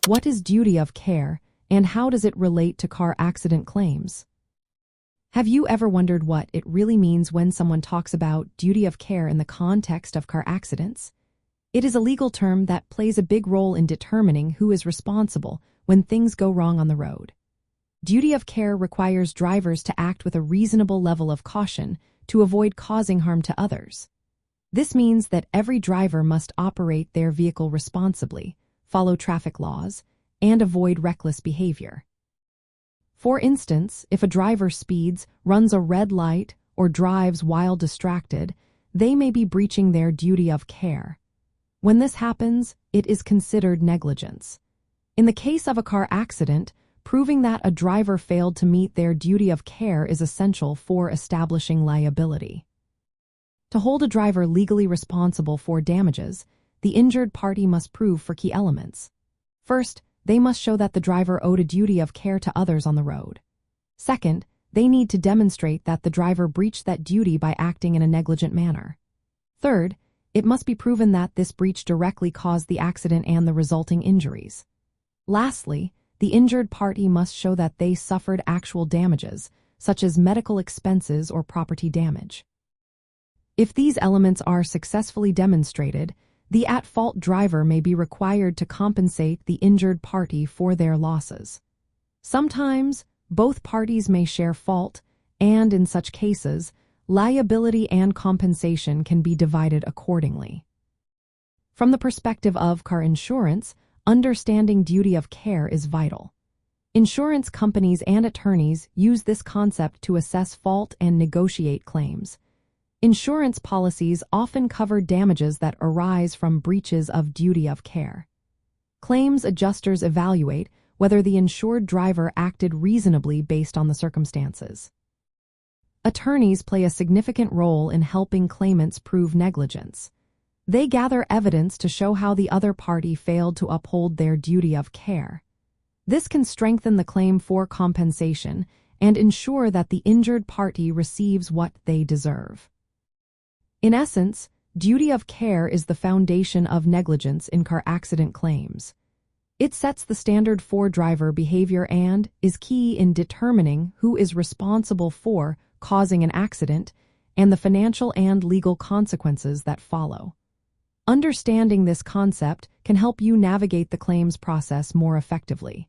What is duty of care, and how does it relate to car accident claims? Have you ever wondered what it really means when someone talks about duty of care in the context of car accidents? It is a legal term that plays a big role in determining who is responsible when things go wrong on the road. Duty of care requires drivers to act with a reasonable level of caution to avoid causing harm to others. This means that every driver must operate their vehicle responsibly, follow traffic laws, and avoid reckless behavior. For instance, if a driver speeds, runs a red light, or drives while distracted, they may be breaching their duty of care. When this happens, it is considered negligence. In the case of a car accident, proving that a driver failed to meet their duty of care is essential for establishing liability. To hold a driver legally responsible for damages, the injured party must prove four key elements. First, they must show that the driver owed a duty of care to others on the road. Second, they need to demonstrate that the driver breached that duty by acting in a negligent manner. Third, it must be proven that this breach directly caused the accident and the resulting injuries. Lastly, the injured party must show that they suffered actual damages, such as medical expenses or property damage. If these elements are successfully demonstrated, the at-fault driver may be required to compensate the injured party for their losses. Sometimes, both parties may share fault, and in such cases, liability and compensation can be divided accordingly. From the perspective of car insurance, understanding duty of care is vital. Insurance companies and attorneys use this concept to assess fault and negotiate claims. Insurance policies often cover damages that arise from breaches of duty of care. Claims adjusters evaluate whether the insured driver acted reasonably based on the circumstances. Attorneys play a significant role in helping claimants prove negligence. They gather evidence to show how the other party failed to uphold their duty of care. This can strengthen the claim for compensation and ensure that the injured party receives what they deserve. In essence, duty of care is the foundation of negligence in car accident claims. It sets the standard for driver behavior and is key in determining who is responsible for causing an accident and the financial and legal consequences that follow. Understanding this concept can help you navigate the claims process more effectively.